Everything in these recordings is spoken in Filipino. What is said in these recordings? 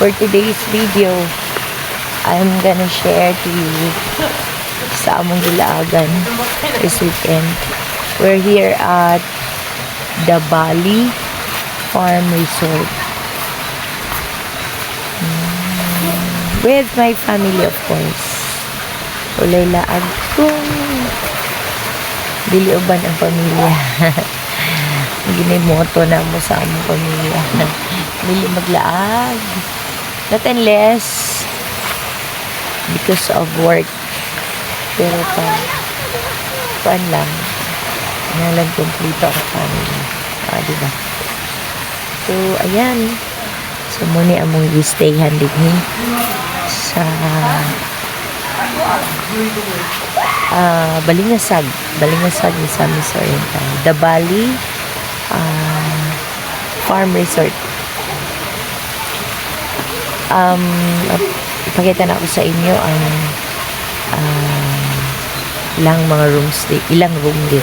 For today's video, I'm gonna share to you sa among Gilagan this weekend. We're here at the Bali Farm Resort with my family, of course. Ulay laag kung dili uban ang pamilya. Ginimoto na mo sa among pamilya. Dili maglaag. Not unless because of work. Pero paan lang. Nalang kumplito ang family. Diba? So, ayan. So, muna among i-stayhan din sa Balingasag ni Samis Oriental. The Bali Farm Resort. Ipakita na ako sa inyo ang ilang mga rooms, ilang room din.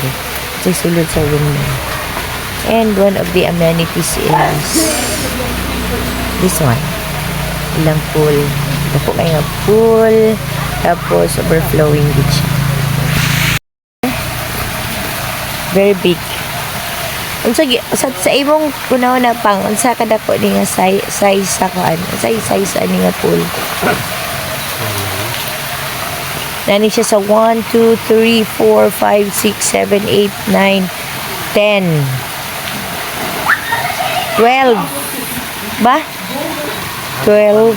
Sa sulod sa room na. And one of the amenities is this one. Ilang pool. Ito po kayo pool. Tapos overflowing beach. Very big. Unsa sa imong kunaw na pang unsa kada ko ni nga size sa kuan. Size ani nga pool. Nani siya sa 1 2 3 4 5 6 7 8 9 10 12 ba? 12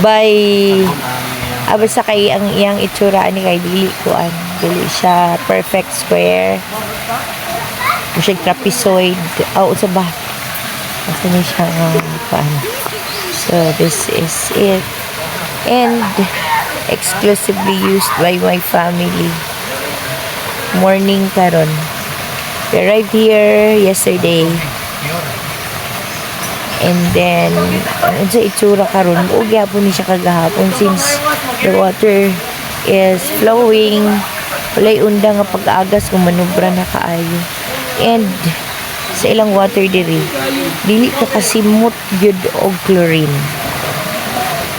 by basta kay ang iyang itsura ni kay dili siya perfect square. Siya trapezoid. Sa ba? Kasi niya siya paano. So, this is it. And, exclusively used by my family. Morning karon. We arrived here yesterday. And then, sa itsura karon, magyapon ni siya kagahapon since the water is flowing. Walay unda nga pag-agas kung manubra na kaayo. And sa ilang water diri dili ka kasimot gyud og chlorine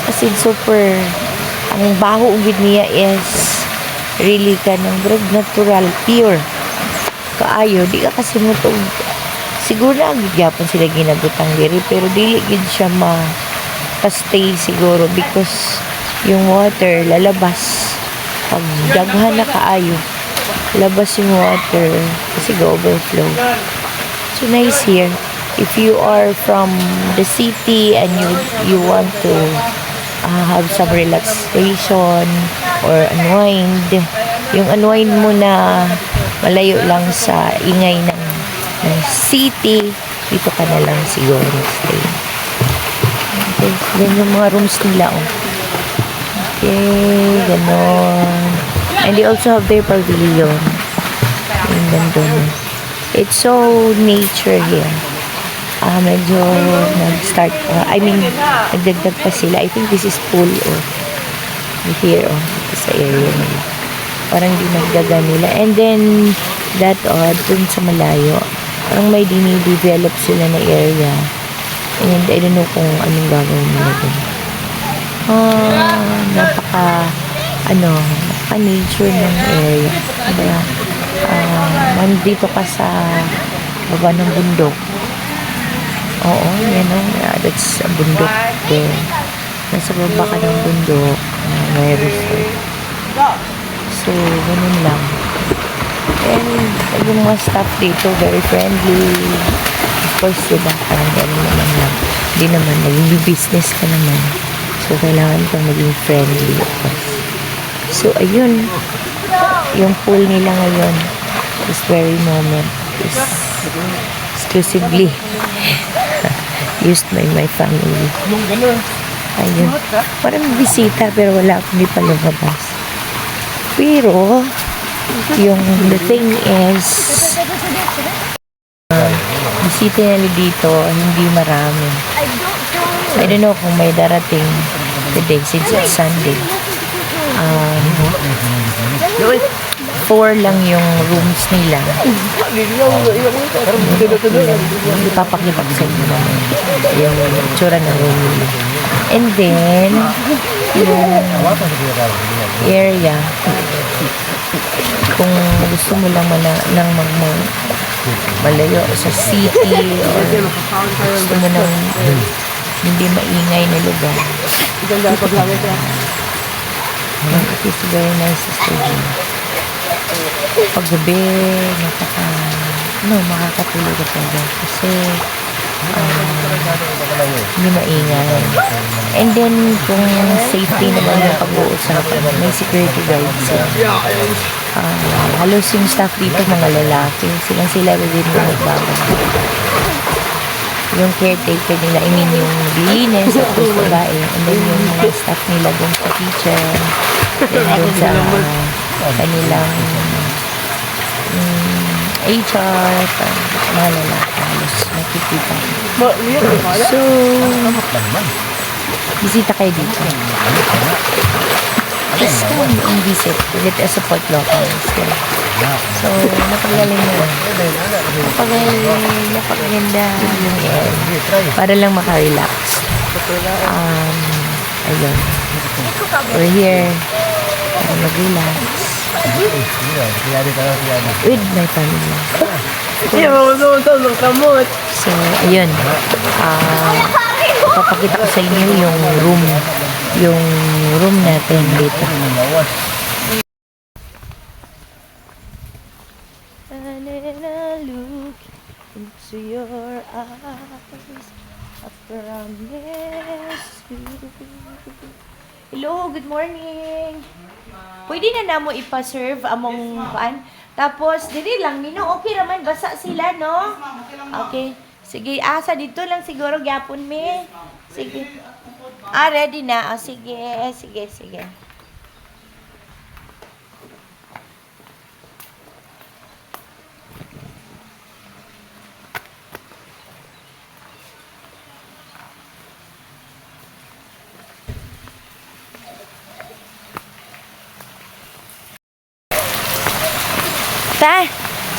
kasi super ang baho gid niya is really kanang natural pure kaayo di ka kasimot og siguro gid gyapon sila ginabutang diri pero dili gid siya stay siguro because yung water lalabas pag daghan na kaayo labas yung water kasi go-overflow. So nice here. If you are from the city and you want to have some relaxation or unwind, yung unwind mo na malayo lang sa ingay ng city, dito ka na lang siguro stay. Okay, yan yung mga rooms nila. Okay, ganon. And they also have their pavilion. It's so nature here. Medyo nag-start nagdagdag pa sila. I think this is pool here sa area nila. Parang dinagdagan nila. And then that dun sa malayo, parang may dinidevelop sila na area. And I don't know kung anong gagawin nila dun. Napaka-nature ng area. Kaya, nandito ka sa baba ng bundok. Oo, yan o. That's a bundok there. Nasa baba ka ng bundok. May resort. So, ganun lang. And, yung mga staff dito, very friendly. Of course, diba? Parang gano'n naman lang. Hindi naman, naging business ka naman. So, kailangan kang maging friendly, of course. So, ayun. Yung pool nila ngayon, this very moment, is exclusively used by my family. Ayun. Parang bisita, pero wala akong di pa lumabas. Pero, the thing is, bisita nila dito, hindi marami. I don't know kung may darating today since it's Sunday. 4 lang yung rooms nila. Ipapakita ko sa inyo yung tsura ng room nila. And then, yung area, kung gusto mo lang nang malayo sa city or gusto mo nang hindi maingay na lugar. It is very nice to stay here. Paggabi, makakatulog ka talaga kasi hindi maingay. And then, kung safety naman yung pag-uusapan, may security guards sila. Halos yung staff dito, mga lalaki. Sila din yung magbabay. Yung caretaker nila, yung linis at yung babae. And then yung mga staff nila dun sa kitchen. And dun sa kanilang HR, mga lalaki. Halos nakikita. So, bisita kayo dito. Just come and visit. Let us support locals. So, napagaling mo. Napaganda yung air. Para lang makarelax. Ayun. We're here para mag-relax. With my family. So, ayun. Papakita ko sa inyo yung room. Yung room natin dito. And then I look into your eyes, I promise you. Hello, good morning. Pwede na namo ipa-serve among paan. Tapos, dili lang, okay raman, basa sila, no? Okay. Sige, asa dito lang siguro, gyapon me. Sige. Ready na. Sige.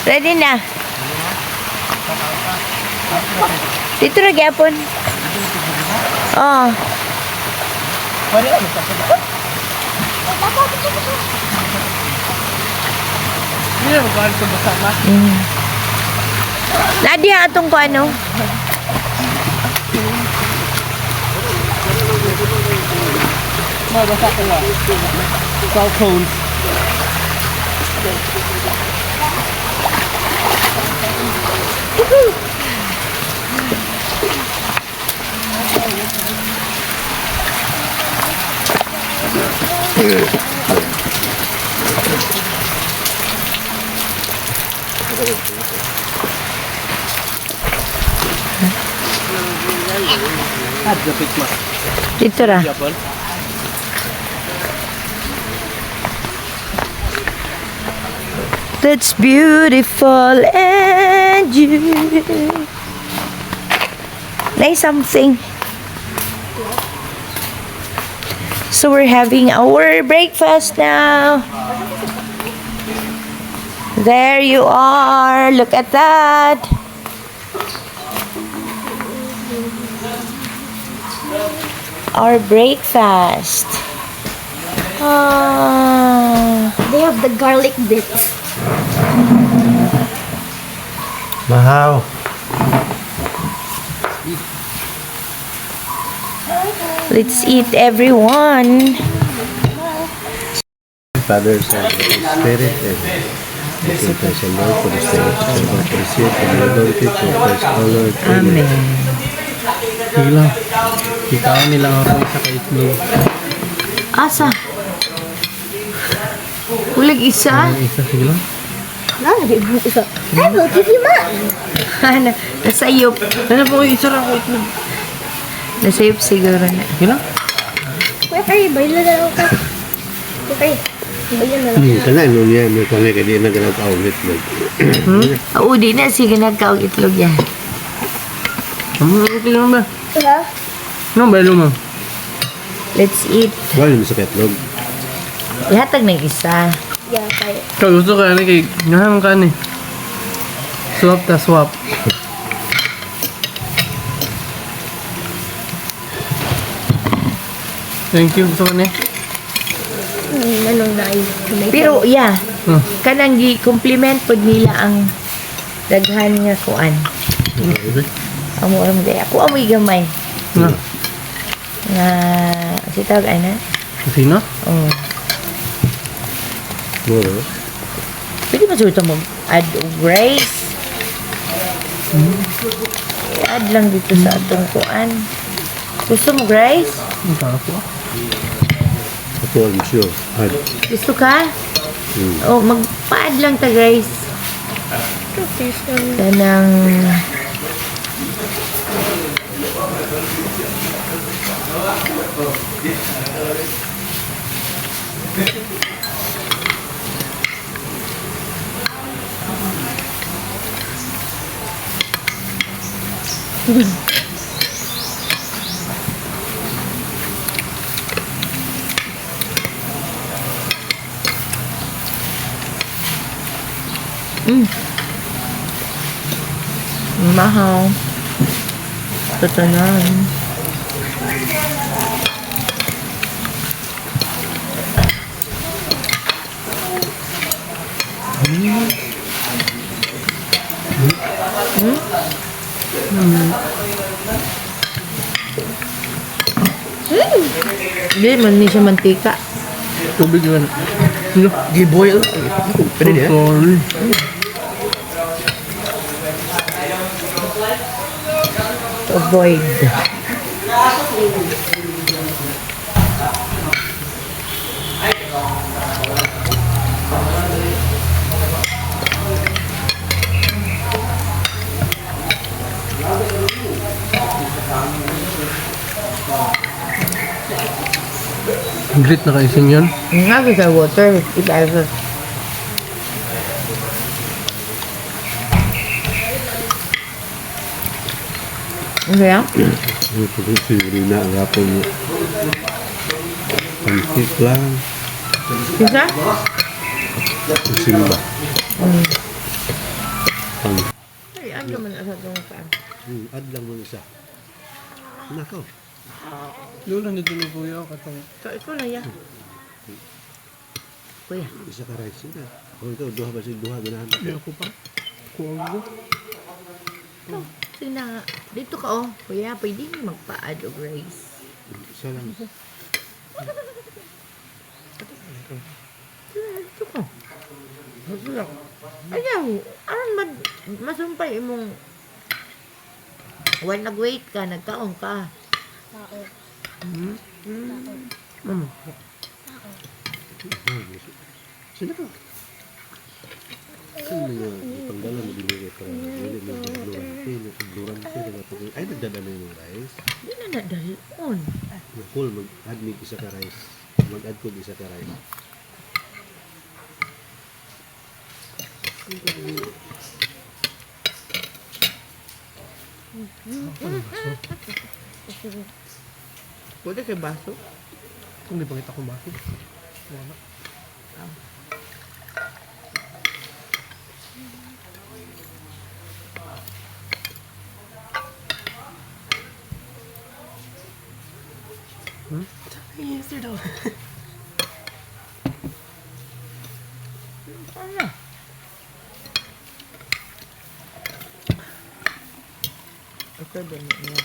Ready na. Dito na gyapon. Oh. Nadia atong ko ano? Basa ko lang. Cell phones. Dito ra. That's beautiful and you. Nice something. So we're having our breakfast now. There you are. Look at that. Our breakfast. They have the garlic bits. Mahaw. Let's eat, everyone. Father, Son, and Holy Spirit, and the praise the Lord for the spirit, for the receive, for the authority, for praise the Lord. Amen. Sige lang. Itawan nilang ako isa ka itlog. Asa? Ulag isa? Isa, sige lang. I will give you mine. Nasayop. Ano po isa lang ako itlog? Nasayop siguro na. Sige lang. Kuya Kay, baila na lang ka. Kuya Kay, baila na lang. Kana, ano niya, may kanya ka di na ganang ka-ulit. Oo, di na. Sige, nagkaog itlog yan. Ano itlog ba? Ha? Ano ba mo? Let's eat. Wala mo sa itlog. Ihatag ng isa. Yeah, kaya. Ikaw gusto ka kay ngahan ka ni. Swap ta swap. Thank you. Gusto ko ni. Anong nai? Pero yeah, Hmm. kanang gi-compliment pod nila ang daghan nga kuan. Amo ram day. Ako amoy gamay. Na. Nga si tawag ana. Sino? Oh. Moro. Pwede ba suto mo add og rice? I-add lang dito sa atong kuan. Gusto mo rice? Ang sarap ko. Ako ang sure. Ad. Gusto ka? Oh, magpa-add lang ta rice. Kanang mahal. Tatanan. Hindi man ni siya mantika. Tubig yun. Giboil. Pwede niya. Sorry. To avoid. Grit na kaising yun. Nga sa water. Ita Okay ah? Ano po kung sigurina ang hapon mo. Pancake lang. Isa? Simba. Ay, ano man asa itong paan? Ad lang mo isa. Nako. Lula nito ni Kuya. Katong So, ikaw na yan. Kuya. Isa ka rice na. O ikaw, duha ba siya duha? Ganahan Hindi ako pa. Kuha ko. Ito. Sina, dito ka oh. Kuya, pwede mo magpa-add of rice. Isa lang. Dito ka. Ayaw. Aron masumpay imong when nag-wait ka, nagkaon ka. Sino ka? Sino nga panggalan mo binigay para wala mo durante. Ay, nagdadala yung rice. Hindi na nadalon. Full, mag-add me isa ka rice. Mag-add ko isa ka rice. Pwede kay baso. Kung di pakita kong bakit. Wala. Yes, sir daw. Ano? Ito ba niya?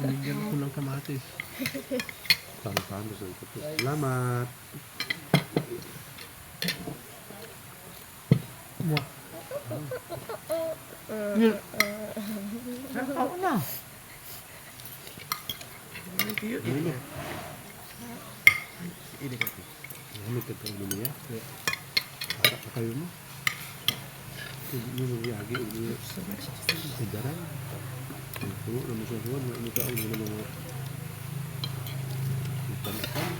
Binigyan ko ng kamatis. Paano sa ito? Salamat. Mwah. Ako na. Ini ka. Ano ka tayo niya? Apa kayo mo? Yung magyagi, yung sigaran. Puno na mo sa huwan, ano ka, ano na mga ipan-ipan.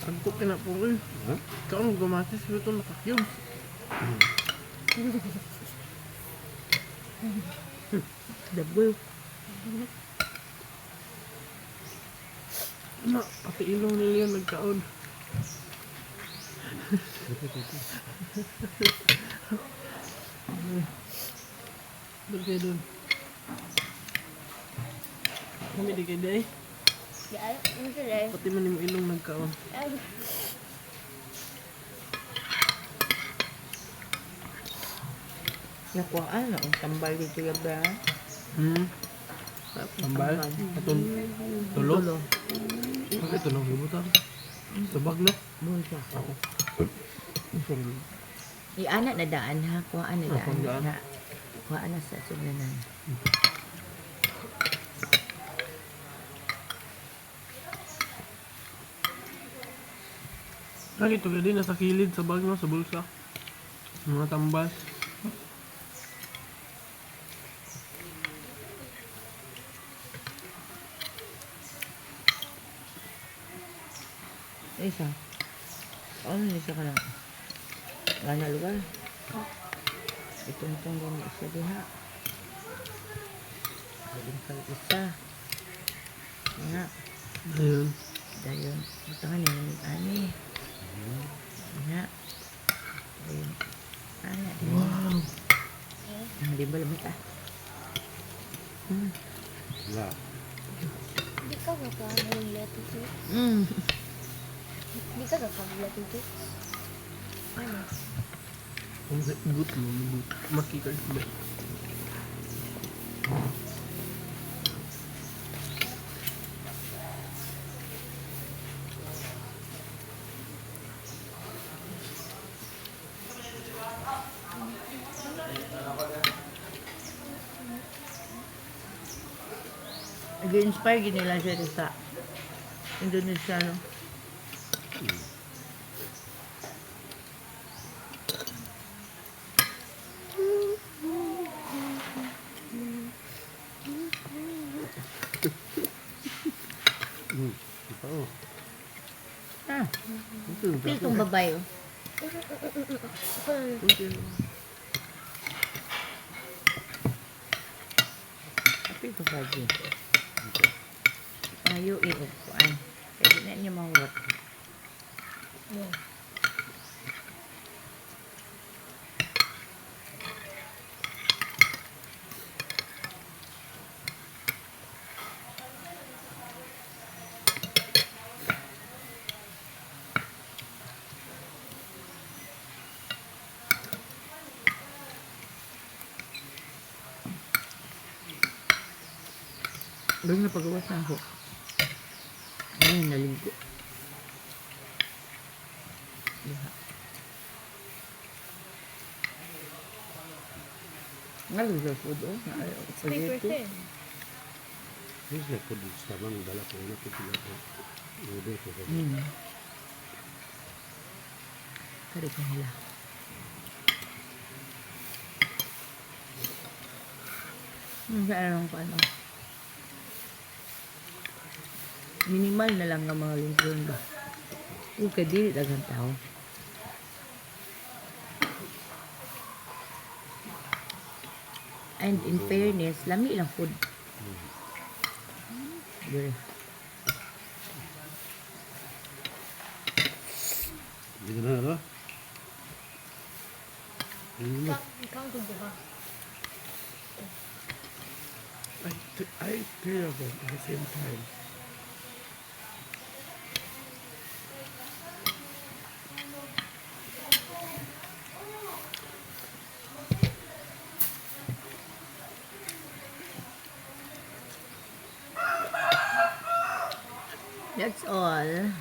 Ang ko kinapuloy. Ha? Ikaw ang gumatis ito nakakyom. Double. Ano, pati ilong nila yan nagkaon. Doon kayo doon. Kami di kayo day. Ya, ano sila eh. Pati man yung ilong nagkaon. Ay, Nakuhaan na. Ang tambal dito yung ba? Tambal. Atun. Tulo. Bakit tulong libutan? Sabag na. Buhay siya. Iana na daan ha. Kuhaan na daan. Daan. Ha. Kuhaan na sa sugnanan. Bakit ito din nasa kilid sa bag no, sa bulsa. Mga tambal. Isa. Ano isa ka lang? Gana lugar? Itong din isa diha. Pwedeng kang isa. Nga. Ayun. Dayon. Ito ka ni ani. Nga. Ayun. Ana. Wow. Di ba lamit ah? Wala. di ka kakahulot ito. Di ka kakahulot ito. Ano? Ang boot mo, boot. Makikard ba? Nag-inspire gini nila siya sa Indonesia, no? Ito, oh. Ah, Ito yung pili kong babae, oh. Tapi ito bago. Ayo, iupuan. Kaya na niya mahurot. Doon na pagawas na ako. Ayun, naligo. Diba? Naligo food, oh. Paper thin. This is like food sa mga dala ko na ko pila ko. Ube ko ko. Kari ko nila. Saan lang ko ano? Minimal na lang ang mga lingkron ba? Huwag ka dili dagang tao. And in fairness, lami lang food. Dire. Hindi na ano? Hindi na. Ikaw ang kubuha. I care about at the same time. That's all.